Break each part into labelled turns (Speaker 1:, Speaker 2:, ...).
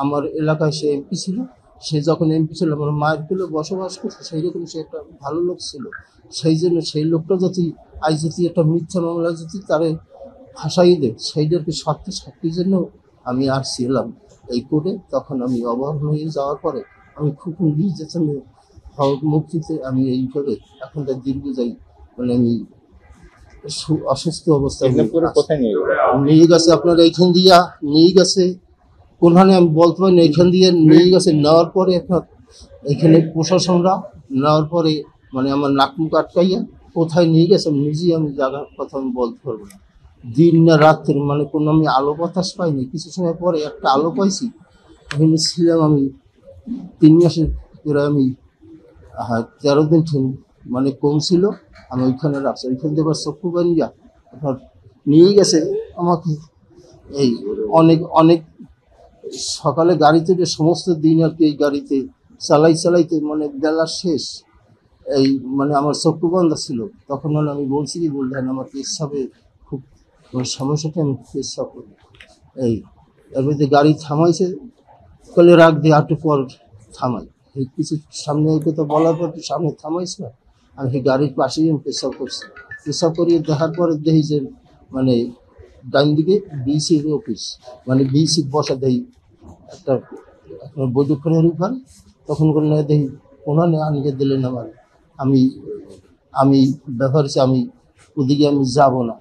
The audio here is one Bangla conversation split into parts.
Speaker 1: আমার এলাকায় সে এমপি ছিল। সে যখন এমপি ছিল আমার মায়ের কোলে বসবাস করছে, সেই রকম সে একটা ভালো লোক ছিল। সেই জন্য সেই লোকটা যদি আজ যদি একটা মিথ্যা মামলা যদি তারে ফাঁসাই দেয়, সেইটাকে সত্য সাক্ষীর জন্য আমি আসছি এলাম এই কোর্টে। তখন আমি অবহেলা হয়ে যাওয়ার পরে আমি খুব নির্যাতনে মুক্তিতে আমি এইভাবে এখন তার দীর্ঘ যাই, মানে আমি অসুস্থ অবস্থায় নিয়ে গেছে। আপনার এইখান দিয়া নিয়ে গেছে, কোনখানে আমি বলতে পারি না, এইখান দিয়ে নিয়ে গেছে। নেওয়ার পরে আপনার এখানে প্রশাসনরা নেওয়ার পরে মানে আমার নাক মুখ আটকাইয়া কোথায় নিয়ে গেছে নিজেই আমি জায়গার কথা আমি বলতে পারবো না। দিন না রাত্রের মানে কোনো আমি আলো বাতাস পাইনি। কিছু সময় পরে একটা আলো পাইছি, ওখানে ছিলাম আমি 3 মাসের করে আমি 13 দিন মানে কম ছিল। আমি ওইখানে রাখছি, ওইখান থেকে এবার চক্ষু বানিয়া আপনার নিয়ে গেছে আমাকে। এই অনেক অনেক সকালে গাড়িতে যে সমস্ত দিন আর কি এই গাড়িতে চালাইতে মানে বেলা শেষ, এই মানে আমার চক্ষু বন্ধ ছিল। তখন মানে আমি বলছি কি বললেন আমার পেশাবে খুব সমস্যাটা আমি পেশাব করি। এই এর মধ্যে গাড়ি থামাইছে, কলে রাখ দিয়ে একটু পর থামাই। এই কিছু সামনে কথা বলার পর সামনে থামাইছে, আমি সেই গাড়ির পাশেই আমি পেশাব করছি। পেশাব করিয়ে দেখার পরে দেখি যে মানে ডাইন দিকে বিসির অফিস, মানে বিসি বসা দেখি একটা আপনার বৈঠকখানের উপর। তখন করে না দেখি ওনানে আনিয়ে দিলেন আমার। আমি ব্যাপার হচ্ছে আমি ওদিকে আমি যাব না।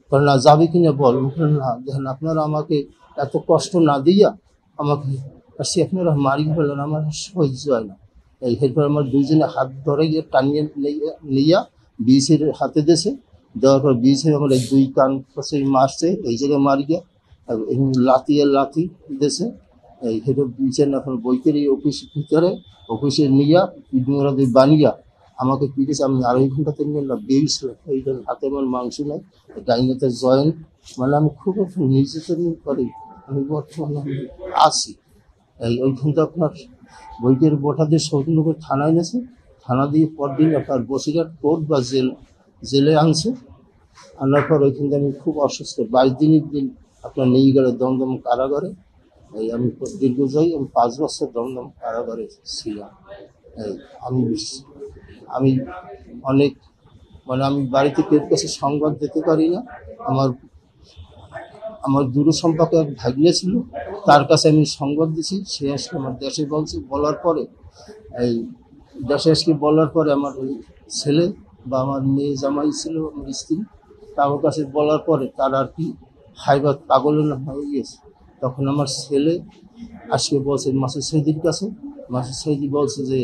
Speaker 1: কারণ না যাবে কিনা বল, না দেখেন আপনারা আমাকে এত কষ্ট না দিয়া আমাকে সে আপনারা মারিয়ে ফেলেন, আমার সহ্য হয় না। এই এরপর আমার দুইজনে হাত ধরে গিয়ে টানিয়ে নিয়া বিসির হাতে দেশে দেওয়ার পর বিসির আমার এই 2 কান পাশে মারছে, এই জায়গায় মারি গিয়া লাথি দেশে। এই হেঁটে বিচেন এখন বইকের এই অফিসের ভিতরে অফিসে নিয়া পিঠমোড়া দিয়ে বানিয়া আমাকে পিঠেছে। আমি 2.5 ঘন্টাতে নিয়ে বেরিয়েছিল, এইটা হাতে আমার মাংস নেই, ডাইনেতে জয়েন্ট, মানে আমি খুব একটু নির্যাতন করি। আমি বর্তমানে আমি আছি এই ওইখানটা আপনার বইকের বোটা দিয়ে সৌজন্যকে থানায় এনেছে। থানা দিয়ে পরদিন আপনার বসিরহাট কোর্ট বা জেলে আনছে। আনার পর ওইখান থেকে আমি খুব অসুস্থ 22 দিনের দিন আপনার নিয়ে গেলে দমদম কারাগারে। এই আমি দীর্ঘ যাই, আমি 5 বছর দমদম কারাগারে ছিলাম। এই আমি অনেক মানে আমি বাড়িতে কেউ কাছে সংবাদ দিতে পারি না। আমার দূর সম্পর্কে এক ভাগ্নে ছিল, তার কাছে আমি সংবাদ দিছি। সে আজকে আমার দেশে বলছে, বলার পরে এই দেশে আজকে বলার পরে আমার ওই ছেলে বা আমার মেয়ে জামাই ছিল আমার স্ত্রী, তার কাছে বলার পরে তার আর কি হাইবাত পাগলের না হয়ে গিয়েছে। তখন আমার ছেলে আজকে বলছে মাসুদ সৈদির কাছে, মাসুদ সৈদি বলছে যে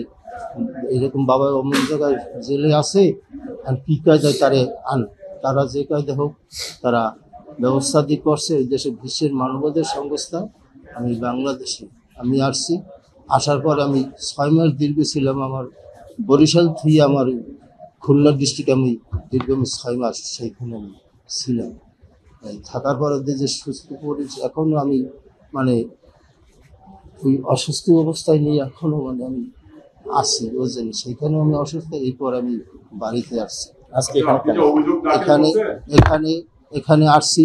Speaker 1: এরকম বাবা অমুক জায়গায় জেলে আছে, আর কী কায়দায় তারে আন। তারা যে কায়দা হোক তারা ব্যবস্থা দিয়ে করছে। এই দেশে বিশ্বের মানবাধিকার সংস্থা। আমি বাংলাদেশে আমি আসছি, আসার পর আমি 6 মাস দীর্ঘ ছিলাম। আমার বরিশাল থেকে আমার খুলনা ডিস্ট্রিক্টে আমি দীর্ঘ 6 মাস সেইখানে আমি ছিলাম। থাকার পরে যে সুস্থ পড়েছি, এখনও আমি মানে ওই অসুস্থ অবস্থায় নিয়ে এখনও মানে আমি আসি বুঝলেন, সেইখানেও আমি অসুস্থ। এরপর আমি বাড়িতে আসছি আজকে এখানে আসছি।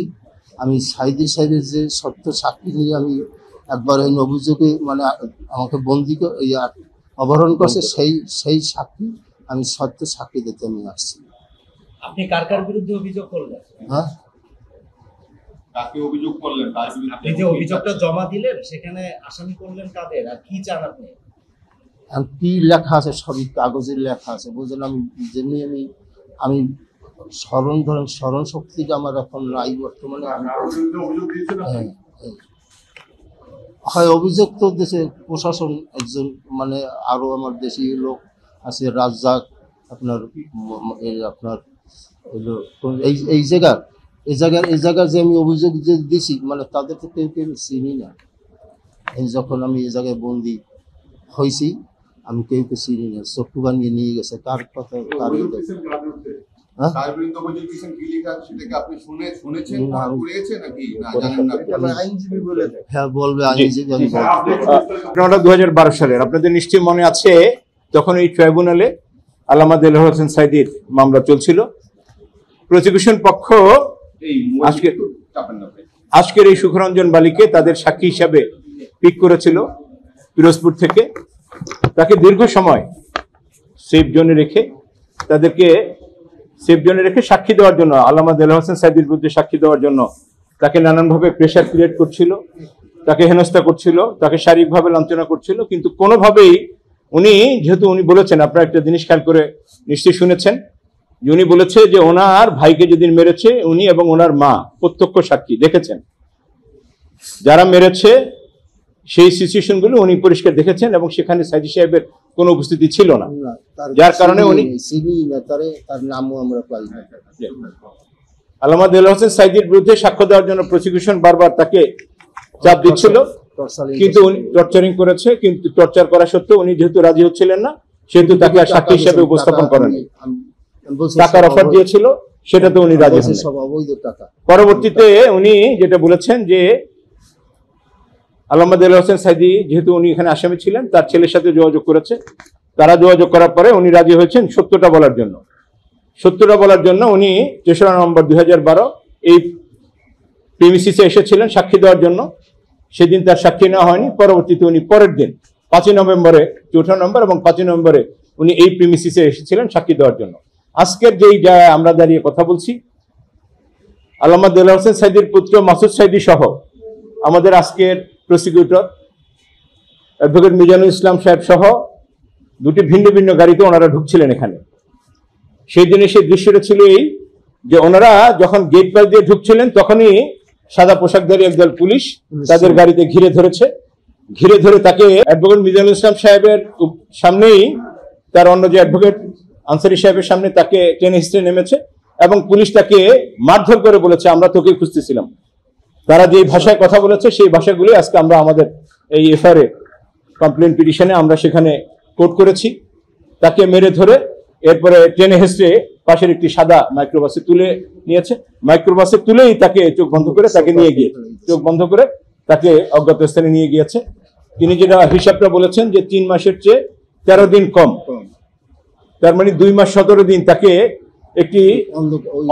Speaker 1: আমি সাহেবের যে সত্য সাক্ষী নিয়ে আমি একবার এই অভিযোগে মানে আমাকে বন্দি অপহরণ করছে, সেই সাক্ষী আমি সত্য সাক্ষী দিতে আমি আসছি।
Speaker 2: আপনি কার বিরুদ্ধে অভিযোগ করলেন?
Speaker 1: হ্যাঁ,
Speaker 2: কাকে অভিযোগ করলেন? আপনি যে অভিযোগটা জমা দিলেন সেখানে আসামি করলেন কাদের, আর কি চান আপনি?
Speaker 1: কি লেখা আছে সবই কাগজে লেখা আছে বুঝলেন। আমি যেমনি আমি স্মরণ শক্তিটা আমার এখন নাই বর্তমানে। হয় অভিযোগ তো দেশের প্রশাসন একজন মানে আরো আমার দেশি লোক আছে, রাজ্জাক আপনার এই জায়গার যে আমি অভিযোগ যে দিছি মানে তাদের তো কেউ চিনি না। যখন আমি এই জায়গায় বন্দি হয়েছি আমি কেউ চিনি না। চক্ষু বানিয়ে নিয়ে গেছে কার কথা হ্যাঁ বলবে আইনজীবী।
Speaker 3: 2012 সালের আপনাদের নিশ্চয়ই মনে আছে, তখন এই ট্রাইব্যুনালে আল্লামা দেলোয়ার হোসেন সাঈদীর মামলা চলছিল। প্রসিকিউশন পক্ষ আজকের এই সুখরঞ্জন বালিকে তাদের সাক্ষী হিসাবে পিক করেছিল পিরোজপুর থেকে, তাকে দীর্ঘ সময় সেফ জোনে রেখে সাক্ষী দেওয়ার জন্য, আল্লামা দেলোয়ার হোসেন সাঈদীর বিরুদ্ধে সাক্ষী দেওয়ার জন্য তাকে নানানভাবে প্রেশার ক্রিয়েট করছিল, তাকে হেনস্থা করছিল, তাকে শারীরিকভাবে লাঞ্ছনা করছিল। কিন্তু কোনোভাবেই উনি, যেহেতু উনি বলেছেন, আপনারা একটা জিনিস খেয়াল করে নিশ্চয়ই শুনেছেন যে উনি বলেছে যে ওনার ভাইকে যেদিন মেরেছে উনি এবং ওনার মা প্রত্যক্ষ সাক্ষী দেখেছেন, যারা মেরেছে সেই সিচুয়েশনগুলো উনি পরিষ্কার দেখেছেন এবং সেখানে সাইদি সাহেবের কোনো উপস্থিতি ছিল না, যার কারণে উনি
Speaker 1: তার নামও আমরা পাই না।
Speaker 3: আল্লামা দেলোয়ার হোসেন সাঈদীর বিরুদ্ধে সাক্ষ্য দেওয়ার জন্য প্রসিকিউশন বারবার তাকে চাপ দিচ্ছিল, কিন্তু উনি টর্চারিং করেছে। কিন্তু টর্চার করা সত্ত্বেও উনি যেহেতু রাজি হচ্ছিলেন না, সেহেতু তাকে আর সাক্ষী হিসেবে উপস্থাপন করেনি। টাকার অফার দিয়েছিল, সেটাতে উনি রাজি হন। পরবর্তীতে উনি যেটা বলেছেন যে আল্লামা দেলোয়ার হোসেন সাঈদী যেহেতু উনি এখানে আসামি ছিলেন, তার ছেলের সাথে যোগাযোগ করেছে, তারা যোগাযোগ করার পরে উনি রাজি হয়েছেন সত্যটা বলার জন্য। উনি ৩রা নভেম্বর ২০১২ এই প্রিমিসিসে এসেছিলেন সাক্ষী দেওয়ার জন্য। সেদিন তার সাক্ষী নেওয়া হয়নি। পরবর্তীতে উনি পরের দিন ৫ই নভেম্বরে, ৪ঠা নভেম্বর এবং ৫ই নভেম্বরে উনি এই প্রিমিসিসে এসেছিলেন সাক্ষী দেওয়ার জন্য। আজকের যেই জায়গায় আমরা দাঁড়িয়ে কথা বলছি, আল্লামা দেলোয়ার হোসেন সাঈদীর পুত্র মাসুদ সাঈদী সহ আমাদের আজকের প্রসিকিউটর অ্যাডভোকেট মিজানুল ইসলাম সাহেব সহ দুটি ভিন্ন ভিন্ন গাড়িতে ওনারা ঢুকছিলেন এখানে। সেই দিনে সেই দৃশ্যটা ছিল এই যে ওনারা যখন গেট পাস দিয়ে ঢুকছিলেন তখনই সাদা পোশাকধারী একদল পুলিশ তাদের গাড়িতে ঘিরে ধরে তাকে অ্যাডভোকেট মিজানুল ইসলাম সাহেবের সামনেই তার অন্য যে অ্যাডভোকেট আনসারি সাহেবের সামনে তাকে টেনে হিস্ট্রে নেমেছে এবং পুলিশ তাকে মারধর করে বলেছে আমরা তোকে খুঁজতেছিলাম। তারা যে ভাষায় কথা বলেছে সেই ভাষাগুলি আজকে আমরা আমাদের এই এফআইআর কমপ্লেন পিটিশনে আমরা সেখানে কোট করেছি। তাকে মেরে ধরে এরপরে টেনে হেসড়ে পাশের একটি সাদা মাইক্রোবাসে তুলে নিয়েছে। মাইক্রোবাসে তুলেই তাকে চোখ বন্ধ করে তাকে অজ্ঞাত স্থানে নিয়ে গিয়েছে। তিনি যেটা হিসাবটা বলেছেন যে ৩ মাসের চেয়ে ১৩ দিন কম, তার মানে ২ মাস ১৭ দিন তাকে একটি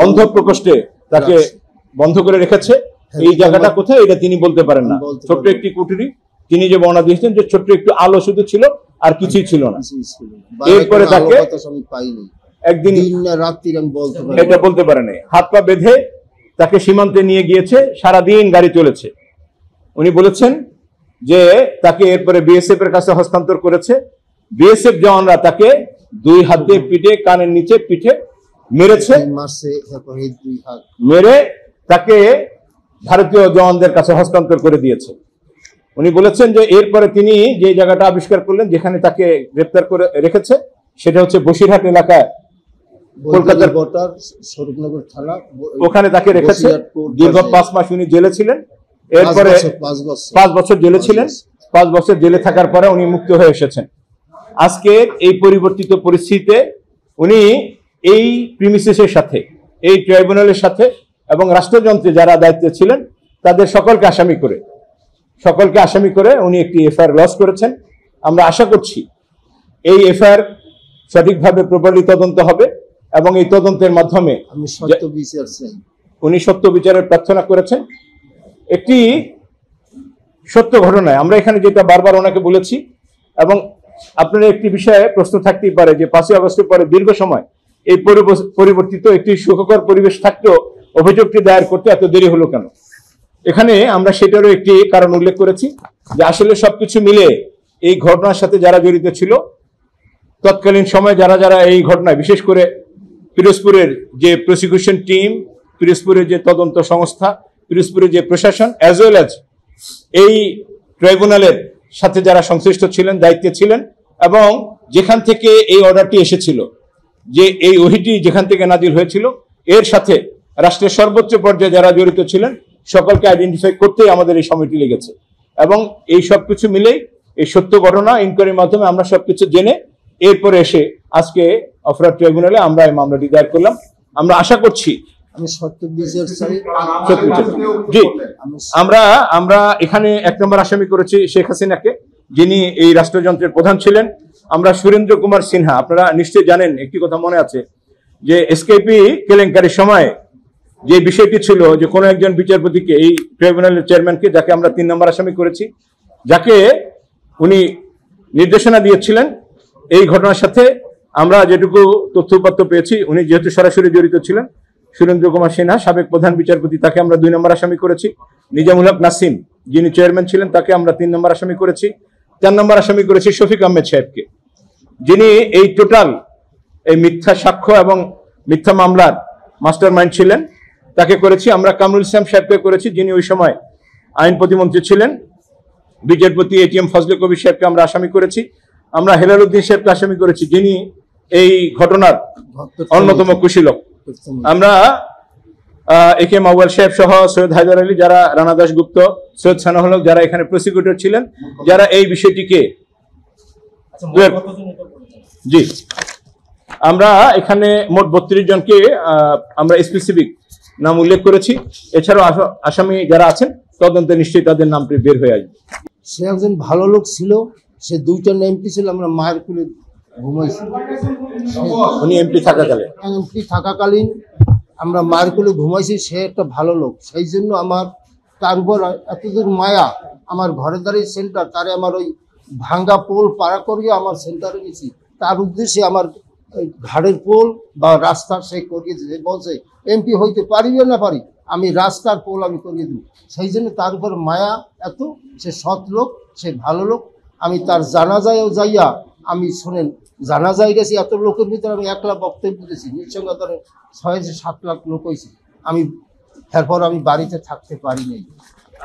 Speaker 3: অন্ধ প্রকোষ্ঠে তাকে বন্ধ করে রেখেছে। এই জায়গাটা কোথায় এটা তিনি বলতে পারেন না। ছোট্ট একটি কুঠুরি, তিনি যে বর্ণনা দিয়েছেন যে ছোট্ট একটু আলো শুধু ছিল আর কিছুই ছিল না। এরপরে তাকে একদিন এটা বলতে পারে নাই, হাত পা বেঁধে তাকে সীমান্তে নিয়ে গিয়েছে, সারাদিন গাড়ি চলেছে। উনি বলেছেন যে তাকে এরপরে বিএসএফ এর কাছে হস্তান্তর করেছে। বিএসএফ জওয়ানরা তাকে ২ হাত দিয়ে পিঠে, কানের নিচে পিঠে মেরেছে, মেরে তাকে ভারতীয় জওয়ানদের কাছে হস্তান্তর করে দিয়েছে। উনি বলেছেন যে এরপরে তিনি যে জায়গাটা আবিষ্কার করলেন যেখানে তাকে গ্রেপ্তার করে রেখেছে সেটা হচ্ছে বসিরহাট এলাকায়, কলকাতার
Speaker 1: স্বরূপনগর থানা,
Speaker 3: ওখানে তাকে রেখেছে। দীর্ঘ ৫ মাস উনি জেলে ছিলেন। এরপরে ৫ বছর জেলে ছিলেন। ৫ বছর জেলে থাকার পরে উনি মুক্ত হয়ে এসেছেন। আজকে এই পরিবর্তিত পরিস্থিতিতে উনি এই প্রিমিসিসের সাথে, এই ট্রাইব্যুনালের সাথে এবং রাষ্ট্রযন্ত্রে যারা দায়িত্বে ছিলেন তাদের সকলকে আসামি করে উনি একটি এফআইআর লজ করেছেন। আমরা আশা করছি এই এফআইআর সঠিকভাবে প্রপারলি তদন্ত হবে এবং এই তদন্তের মাধ্যমে উনি সত্য বিচারের প্রার্থনা করেছেন। একটি সত্য ঘটনায় আমরা এখানে যেটা বারবার ওনাকে বলেছি এবং আপনার একটি বিষয়ে প্রশ্ন থাকতেই পারে যে ৫ই আগস্টের পরে দীর্ঘ সময় এই পরিবর্তিত একটি সুখকর পরিবেশ থাকতেও অভিযোগটি দায়ের করতে এত দেরি হলো কেন? এখানে আমরা সেটারও একটি কারণ উল্লেখ করেছি যে আসলে সবকিছু মিলে এই ঘটনার সাথে যারা জড়িত ছিল তৎকালীন সময় যারা এই ঘটনায়, বিশেষ করে পিরোজপুরের যে প্রসিকিউশন টিম, পিরোজপুরের যে তদন্ত সংস্থা, পিরোজপুরের যে প্রশাসন, অ্যাজ ওয়েল অ্যাজ এই ট্রাইব্যুনালের সাথে যারা সংশ্লিষ্ট ছিলেন, দায়িত্বে ছিলেন এবং যেখান থেকে এই অর্ডারটি এসেছিল, যে এই ওহিটি যেখান থেকে নাজিল হয়েছিল, এর সাথে রাষ্ট্রের সর্বোচ্চ পর্যায়ে যারা জড়িত ছিলেন সকলকে আইডেন্টিফাই করতেই আমাদের এই সময়টি লেগেছে এবং এই সবকিছু মিলেই এই সত্য ঘটনা ইনকোয়ারির মাধ্যমে আমরা সবকিছু জেনে এরপরে এসে আজকে অফরাদ ট্রাইব্যুনালে আমরা এই মামলাটি দায়ের করলাম। আমরা আশা করছি আমরা এখানে ১ নম্বর আসামি করেছি শেখ হাসিনাকে, যিনি এই রাষ্ট্রযন্ত্রের প্রধান ছিলেন। আমরা সুরেন্দ্র কুমার সিনহা, আপনারা নিশ্চয়ই জানেন, একটি কথা মনে আছে যে এসকেপি কেলেঙ্কারির সময় যে বিষয়টি ছিল যে কোনো একজন বিচারপতিকে, এই ট্রাইব্যুনালের চেয়ারম্যানকে, যাকে আমরা ৩ নম্বর আসামি করেছি, যাকে উনি নির্দেশনা দিয়েছিলেন। এই ঘটনার সাথে আমরা যেটুকু তথ্যপত্র পেয়েছি, উনি যেহেতু সরাসরি জড়িত ছিলেন, সুরেন্দ্র কুমার সিনহা সাবেক প্রধান বিচারপতি, তাকে আমরা 2 নম্বর আসামি করেছি। নিজামুল হক নাসিম যিনি চেয়ারম্যান ছিলেন, তাকে আমরা 3 নম্বর আসামি করেছি। 4 নম্বর আসামি করেছি শফিক আহমেদ সাহেবকে, যিনি এই টোটাল এই মিথ্যা সাক্ষ্য এবং মিথ্যা মামলার মাস্টার মাইন্ড ছিলেন, তাকে করেছি। আমরা কামরুল ইসলাম সাহেবকে করেছি, যিনি ওই সময় আইন প্রতিমন্ত্রী ছিলেন। বিচারপতি এটিএম ফজলে কবির সাহেবকে আমরা আসামি করেছি। আমরা হেলাল উদ্দিন সাহেবকে আসামি করেছি, যিনি এই ঘটনার অন্যতম কুশীলক। আমরা একে মাওয়াল সাহেব সহ সৈয়দ হায়দার আলী, যারা রানা দাশগুপ্ত, সৈয়দ সানাউল হক, যারা এখানে প্রসিকিউটর ছিলেন, যারা এই বিষয়টিকে জি আমরা এখানে মোট 32 জনকে আমরা স্পেসিফিক নাম উল্লেখ করেছি। এছাড়াও আসামি যারা আছেন তদন্তে নিশ্চয়ই তাদের নামটি বের হয়ে আসবে।
Speaker 1: সে একজন ভালো লোক ছিল, সে 2টা এমপি ছিল, আমরা মায়ের কুলে ঘুমাইছি।
Speaker 3: উনি এমপি থাকাকালে
Speaker 1: থাকাকালীন আমরা মায়ের কুলে ঘুমাইছি। সে একটা ভালো লোক, সেই জন্য আমার তার উপর এতদূর মায়া। আমার ঘরে দাঁড়িয়ে সেন্টার, তারে আমার ওই ভাঙ্গা পোল পাড়া করিয়ে আমার সেন্টারে গেছি, তার উদ্দেশ্যে আমার ঘাড়ের পোল বা রাস্তার সে করিয়েছে। বলছে এমপি হইতে পারিবে না পারি, আমি রাস্তার পোল আমি করিয়ে দেব। সেই জন্য তার উপর মায়া এত। সে সৎ লোক, সে ভালো লোক। আমি তার জানাজায়ও যাইয়া, আমি শোনেন জানাজায় গেছি, এত লোকের ভিতরে আমি একলা বক্তব্য দিয়েছি। নিঃসঙ্গ ধরেন 6-7 লাখ লোক হয়েছে। আমি এরপর আমি বাড়িতে থাকতে পারি নাই।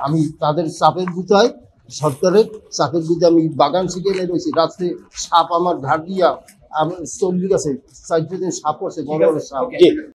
Speaker 1: আমি তাদের চাপের গুতায়, সরকারের চাপের গুতে আমি বাগান শিখে রয়েছি। রাত্রে সাপ আমার ঘাট দিয়া আমি চল্লি গেছে, 4 দিন সাপ পড়ছে, বড় বড় সাপ।